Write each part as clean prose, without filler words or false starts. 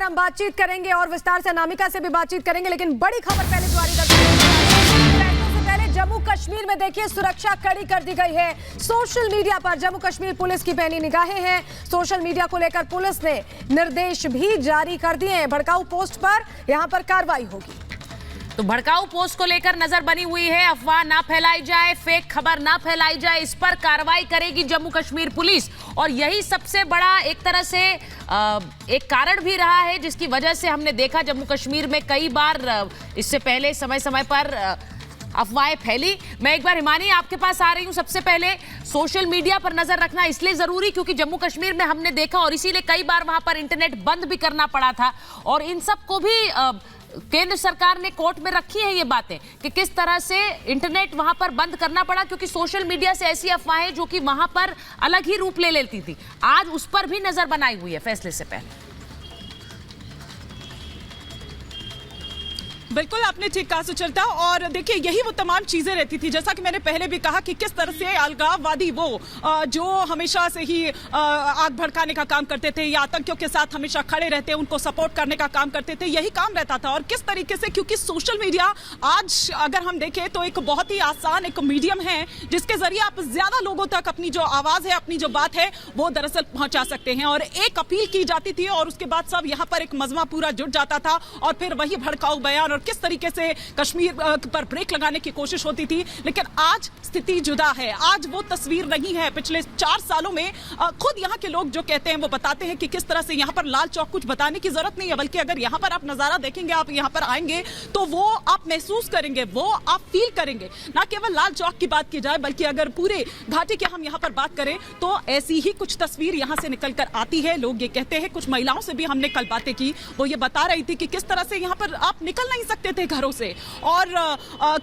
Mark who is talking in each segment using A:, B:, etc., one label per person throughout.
A: हम बातचीत करेंगे और विस्तार से अनामिका से भी बातचीत करेंगे, लेकिन बड़ी खबर पहले जारी करते हैं। पहले जम्मू कश्मीर में देखिए सुरक्षा कड़ी कर दी गई है। सोशल मीडिया पर जम्मू कश्मीर पुलिस की पैनी निगाहें हैं। सोशल मीडिया को लेकर पुलिस ने निर्देश भी जारी कर दिए हैं। भड़काऊ पोस्ट पर यहां पर कार्रवाई होगी।
B: तो भड़काऊ पोस्ट को लेकर नजर बनी हुई है। अफवाह ना फैलाई जाए, फेक खबर ना फैलाई जाए, इस पर कार्रवाई करेगी जम्मू कश्मीर पुलिस। और यही सबसे बड़ा एक तरह से एक कारण भी रहा है जिसकी वजह से हमने देखा जम्मू कश्मीर में कई बार इससे पहले समय समय पर अफवाहें फैली। मैं एक बार हिमानी आपके पास आ रही हूं। सबसे पहले सोशल मीडिया पर नजर रखना इसलिए जरूरी क्योंकि जम्मू कश्मीर में हमने देखा और इसीलिए कई बार वहां पर इंटरनेट बंद भी करना पड़ा था। और इन सबको भी केंद्र सरकार ने कोर्ट में रखी है ये बातें कि किस तरह से इंटरनेट वहां पर बंद करना पड़ा क्योंकि सोशल मीडिया से ऐसी अफवाहें जो कि वहां पर अलग ही रूप ले लेती थी, आज उस पर भी नजर बनाई हुई है फैसले से पहले।
C: बिल्कुल आपने ठीक कहा सुचरिता। और देखिए यही वो तमाम चीजें रहती थी, जैसा कि मैंने पहले भी कहा कि किस तरह से अलगाववादी वो जो हमेशा से ही आग भड़काने का काम करते थे या आतंकियों के साथ हमेशा खड़े रहते, उनको सपोर्ट करने का काम करते थे, यही काम रहता था। और किस तरीके से, क्योंकि सोशल मीडिया आज अगर हम देखें तो एक बहुत ही आसान एक मीडियम है जिसके जरिए आप ज्यादा लोगों तक अपनी जो आवाज है, अपनी जो बात है वो दरअसल पहुंचा सकते हैं। और एक अपील की जाती थी और उसके बाद सब यहाँ पर एक मजमा पूरा जुट जाता था और फिर वही भड़काऊ बयान और किस तरीके से कश्मीर पर ब्रेक लगाने की कोशिश होती थी। लेकिन आज स्थिति जुदा है, आज वो तस्वीर नहीं है। पिछले 4 सालों में खुद यहाँ के लोग जो कहते हैं वो बताते हैं कि किस तरह से यहाँ पर लाल चौक कुछ बताने की जरूरत नहीं है, बल्कि अगर यहाँ पर आप नजारा देखेंगे, आप यहाँ पर आएंगे तो वो आप महसूस करेंगे, वो आप फील करेंगे। ना केवल लाल चौक की बात की जाए बल्कि अगर पूरे घाटी की हम यहाँ पर बात करें तो ऐसी ही कुछ तस्वीर यहाँ से निकल कर आती है। लोग ये कहते हैं, कुछ महिलाओं से भी हमने कल बातें की, वो ये बता रही थी कि किस तरह से यहाँ पर आप निकल नहीं सकते थे घरों से और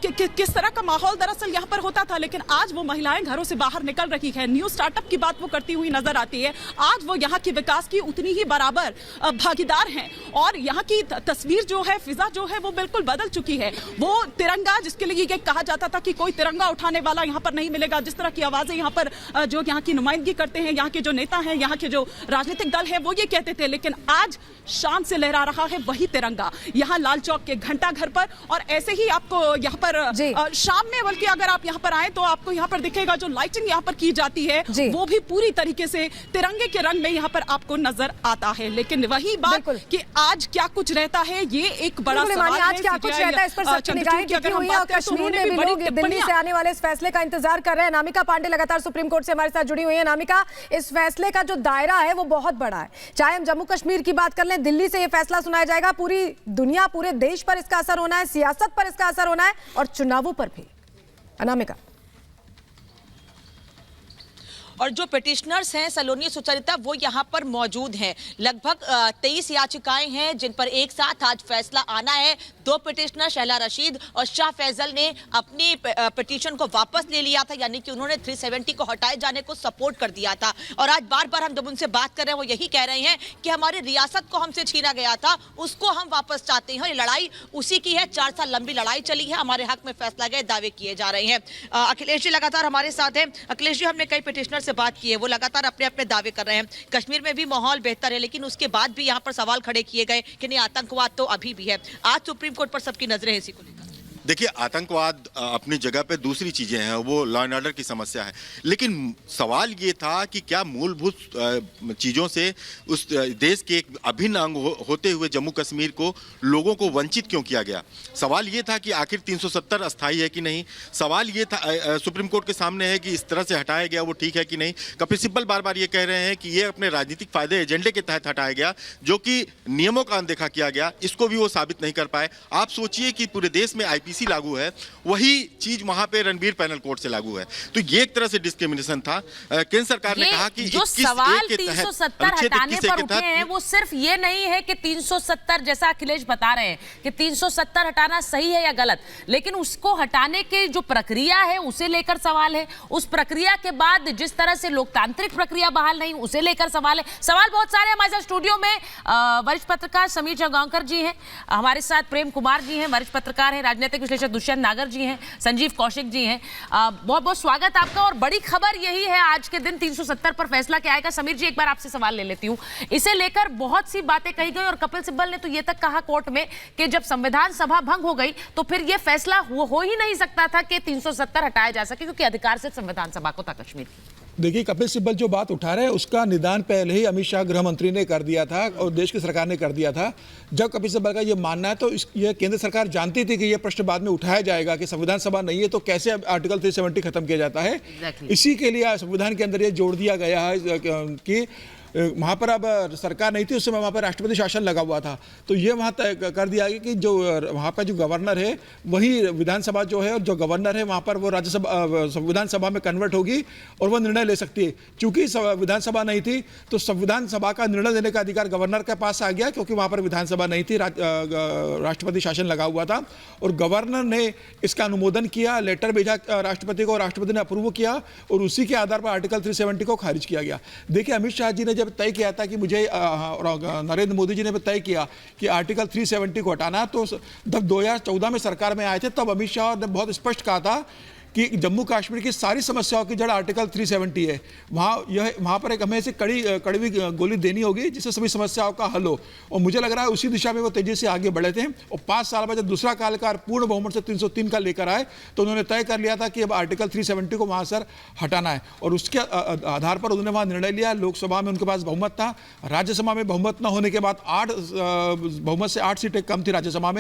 C: किस तरह का माहौल दरअसल यहाँ पर होता था। लेकिन आज वो महिलाएं घरों से बाहर निकल रही है, न्यू स्टार्टअप की बात वो करती हुई नजर आती है। आज वो यहाँ के विकास की उतनी ही बराबर भागीदार हैं और यहाँ की तस्वीर जो है, फिजा जो है वो बिल्कुल बदल चुकी है। वो तिरंगा जिसके लिए ये कहा जाता था कि कोई तिरंगा उठाने वाला यहाँ पर नहीं मिलेगा, जिस तरह की आवाजें यहाँ पर जो यहाँ की नुमाइंदगी करते हैं, यहाँ के जो नेता हैं, यहाँ के जो राजनीतिक दल है वो ये कहते थे, लेकिन आज शान से लहरा रहा है वही तिरंगा यहाँ लाल चौक के घंटा घर पर। और ऐसे ही आपको यहाँ पर शाम में, बल्कि अगर आप यहाँ पर आए तो आपको यहाँ पर दिखेगा जो लाइटिंग यहाँ पर की जाती है वो भी पूरी तरीके से तिरंगे के रंग में यहाँ पर आपको नजर आता है। लेकिन वही बात कि आज क्या कुछ रहता है, ये एक बड़ा सवाल है।
A: आज क्या कुछ रहता है इस पर सबकी निगाहें टिकी हुई है और कश्मीर में भी लोग दिल्ली से आने वाले इस फैसले का इंतजार कर रहे हैं। अनामिका पांडे लगातार सुप्रीम कोर्ट से हमारे साथ जुड़ी हुई है। अनामिका, इस फैसले का जो दायरा है वो बहुत बड़ा है। चाहे हम जम्मू कश्मीर की बात कर लें, दिल्ली से ये फैसला सुनाया जाएगा, पूरी दुनिया, पूरे देश पर इसका असर होना है, सियासत पर इसका असर होना है और चुनावों पर भी। अनामिका,
D: और जो पिटिशनर्स हैं सलोनी सुचरिता वो यहाँ पर मौजूद हैं। लगभग 23 याचिकाएं हैं जिन पर एक साथ आज फैसला आना है। 2 पिटिशनर शहला रशीद और शाह फैजल ने अपनी पिटीशन को वापस ले लिया था, यानी कि उन्होंने 370 को हटाए जाने को सपोर्ट कर दिया था। और आज बार बार हम जब उनसे बात कर रहे हैं वो यही कह रहे हैं कि हमारी रियासत को हमसे छीना गया था, उसको हम वापस चाहते हैं। ये लड़ाई उसी की है, 4 साल लंबी लड़ाई चली है, हमारे हक में फैसला गए दावे किए जा रहे हैं। अखिलेश जी लगातार हमारे साथ हैं। अखिलेश जी, हमने कई पिटिशनर से बात की है, वो लगातार अपने अपने दावे कर रहे हैं। कश्मीर में भी माहौल बेहतर है, लेकिन उसके बाद भी यहाँ पर सवाल खड़े किए गए कि नहीं, आतंकवाद तो अभी भी है। आज सुप्रीम कोर्ट पर सबकी नजरें इसी को लेकर।
E: देखिए, आतंकवाद अपनी जगह पे दूसरी चीजें हैं, वो लॉ एंड ऑर्डर की समस्या है। लेकिन सवाल ये था कि क्या मूलभूत चीजों से उस देश के एक अभिन्न अंग होते हुए जम्मू कश्मीर को लोगों को वंचित क्यों किया गया। सवाल ये था कि आखिर 370 अस्थायी है कि नहीं। सवाल ये था, सुप्रीम कोर्ट के सामने है कि इस तरह से हटाया गया वो ठीक है कि नहीं। कपिल सिब्बल बार बार ये कह रहे हैं कि ये अपने राजनीतिक फायदे एजेंडे के तहत हटाया गया, जो कि नियमों का अनदेखा किया गया। इसको भी वो साबित नहीं कर पाए। आप सोचिए कि पूरे देश में आईपीसी लागू है, वही चीज वहां पे रणबीर पैनल कोर्ट से लागू है। तो ये एक तरह से डिस्क्रिमिनेशन था। केंद्र सरकार ने कहा कि
B: जो सवाल 370 हटाने पर उठे हैं वो सिर्फ ये नहीं है कि 370, जैसा अखिलेश बता रहे हैं कि 370 हटाना सही है या गलत, लेकिन उसको हटाने की जो प्रक्रिया है उसे लेकर सवाल है। उस प्रक्रिया के बाद जिस तरह से लोकतांत्रिक प्रक्रिया बहाल नहीं, उसे लेकर सवाल है। सवाल बहुत सारे। हमारे साथ स्टूडियो में वरिष्ठ पत्रकार समीर जगांवकर जी हैं, हमारे साथ प्रेम कुमार जी हैं, वरिष्ठ पत्रकार हैं, राजनीतिक राजनैतिक विश्लेषक दुष्यंत नागर जी हैं, संजीव कौशिक जी हैं। बहुत बहुत स्वागत आपका। और बड़ी खबर यही है आज के दिन 370 पर फैसला क्या आएगा। समीर जी, एक बार आपसे सवाल ले लेती हूँ। इसे लेकर बहुत सी बातें कही गई और कपिल सिब्बल ने तो ये तक कहा कोर्ट में कि जब संविधान सभा भंग हो गई तो फिर यह फैसला हो ही नहीं सकता था कि 370 हटाया जा सके, क्योंकि अधिकार सिर्फ संविधान सभा को था कश्मीर की।
F: देखिए, कपिल सिब्बल जो बात उठा रहे हैं उसका निदान पहले ही अमित शाह गृह मंत्री ने कर दिया था और देश की सरकार ने कर दिया था। जब कपिल सिब्बल का ये मानना है तो ये केंद्र सरकार जानती थी कि ये प्रश्न बाद में उठाया जाएगा कि संविधान सभा नहीं है तो कैसे आर्टिकल 370 खत्म किया जाता है। इसी के लिए संविधान के अंदर ये जोड़ दिया गया है कि वहाँ पर अब सरकार नहीं थी उस समय, वहाँ पर राष्ट्रपति शासन लगा हुआ था। तो ये वहाँ तय कर दिया गया कि जो वहाँ पर जो गवर्नर है वही विधानसभा जो है, और जो गवर्नर है वहाँ पर वो राज्यसभा संविधान सभा में कन्वर्ट होगी और वो निर्णय ले सकती है। चूंकि विधानसभा नहीं थी तो संविधान सभा का निर्णय लेने का अधिकार गवर्नर के पास आ गया, क्योंकि वहाँ पर विधानसभा नहीं थी, राष्ट्रपति शासन लगा हुआ था। और गवर्नर ने इसका अनुमोदन किया, लेटर भेजा राष्ट्रपति को, राष्ट्रपति ने अप्रूव किया और उसी के आधार पर आर्टिकल 370 को खारिज किया गया। देखिए, अमित शाह जी ने जब तय किया था कि मुझे नरेंद्र मोदी जी ने तय किया कि आर्टिकल 370 को हटाना, तो जब 2014 में सरकार में आए थे तब अमित शाह ने बहुत स्पष्ट कहा था कि जम्मू कश्मीर की सारी समस्याओं की जड़ आर्टिकल 370 है। वहाँ पर एक हमें ऐसी कड़वी गोली देनी होगी जिससे सभी समस्याओं का हल हो। और मुझे लग रहा है उसी दिशा में वो तेजी से आगे बढ़े थे। और 5 साल बाद जब दूसरा कार्यकाल पूर्ण बहुमत से 303 का लेकर आए तो उन्होंने तय कर लिया था कि अब आर्टिकल 370 को वहाँ से हटाना है। और उसके आधार पर उन्होंने वहाँ निर्णय लिया। लोकसभा में उनके पास बहुमत था, राज्यसभा में बहुमत न होने के बाद बहुमत से 8 सीटें कम थी राज्यसभा में,